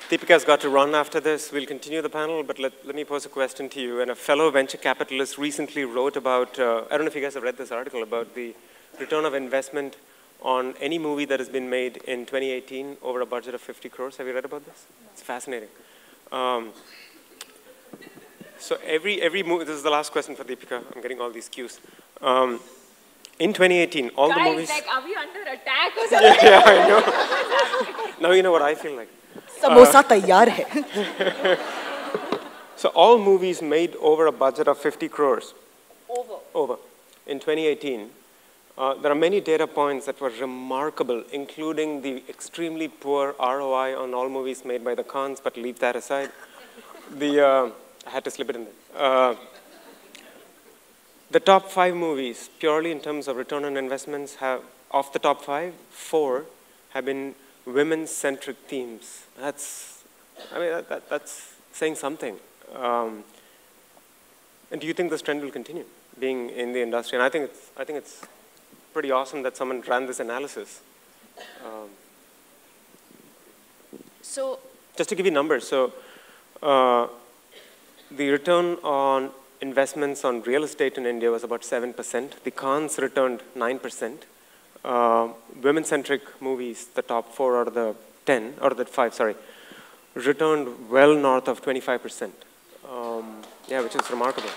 Deepika's got to run after this. We'll continue the panel, but let me pose a question to you. And a fellow venture capitalist recently wrote about, I don't know if you guys have read this article, about the return of investment on any movie that has been made in 2018 over a budget of 50 crores. Have you read about this? It's fascinating. So every movie, this is the last question for Deepika. I'm getting all these cues. In 2018, all the movies... Guys, like, are we under attack or something? Yeah, I know. Now you know what I feel like. Samosa taiyar hai. So all movies made over a budget of 50 crores. Over. In 2018, there are many data points that were remarkable, including the extremely poor ROI on all movies made by the Khans, but leave that aside. I had to slip it in there. The top 5 movies, purely in terms of return on investments, of the top 5, 4 have been women-centric themes. That's saying something. And do you think this trend will continue, being in the industry? And I think it's pretty awesome that someone ran this analysis. So, just to give you numbers, so the return on investments on real estate in India was about 7%. The Khans returned 9%. Women-centric movies, the top 4 out of the 10, or the 5, sorry, returned well north of 25%. Yeah, which is remarkable.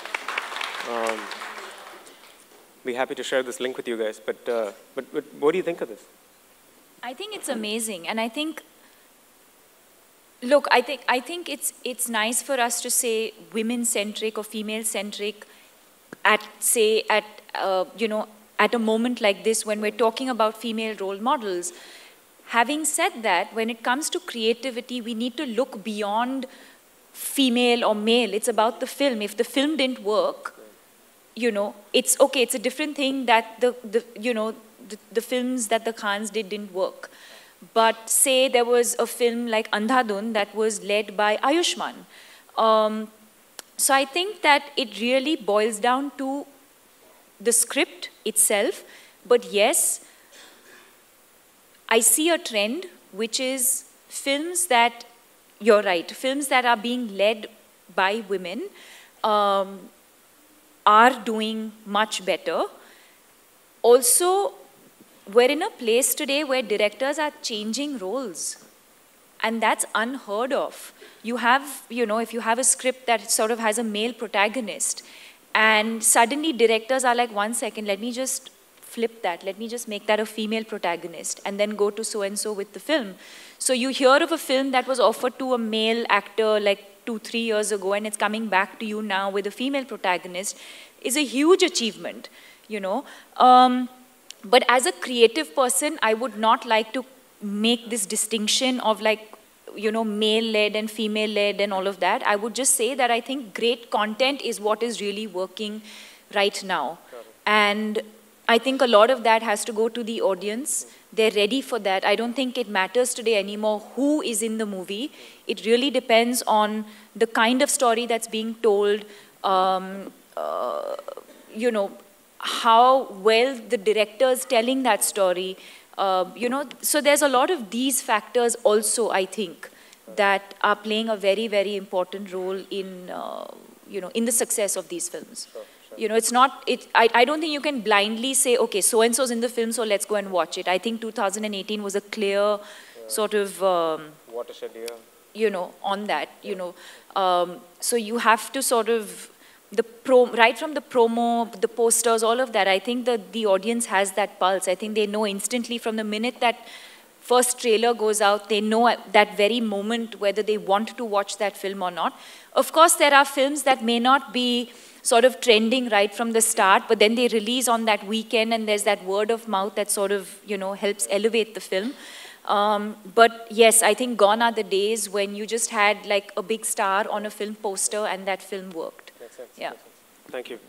Be happy to share this link with you guys, but what do you think of this? I think it's amazing, and I think, look, I think it's nice for us to say women-centric or female-centric at a moment like this when we're talking about female role models. Having said that, when it comes to creativity, we need to look beyond female or male. It's about the film. If the film didn't work, it's okay. It's a different thing that the films that the Khans didn't work. But say there was a film like Andhadhun that was led by Ayushmann. So I think that it really boils down to the script itself. But yes, I see a trend, which is films that, you're right, films that are being led by women are doing much better. Also, we're in a place today where directors are changing roles. And that's unheard of. You have, if you have a script that sort of has a male protagonist, and suddenly directors are like, 1 second, let me just flip that. Let me just make that a female protagonist, and then go to so-and-so with the film. So you hear of a film that was offered to a male actor like 2-3 years ago, and it's coming back to you now with a female protagonist, is a huge achievement, But as a creative person, I would not like to make this distinction of like, male-led and female-led and all of that. I would just say that I think great content is what is really working right now. And I think a lot of that has to go to the audience. They're ready for that. I don't think it matters today anymore who is in the movie. It really depends on the kind of story that's being told, how well the director's telling that story, so there's a lot of these factors also, I think, that are playing a very, very important role in, in the success of these films. Sure. It's not, I don't think you can blindly say, okay, so-and-so's in the film, so let's go and watch it. I think 2018 was a clear sort of, watershed year. On that, so you have to sort of, right from the promo, the posters, all of that, I think that the audience has that pulse. I think they know instantly from the minute that first trailer goes out, they know at that very moment whether they want to watch that film or not. Of course, there are films that may not be sort of trending right from the start, but then they release on that weekend and there's that word of mouth that sort of, helps elevate the film. But yes, I think gone are the days when you just had like a big star on a film poster and that film worked. Makes sense. Yeah. Thank you.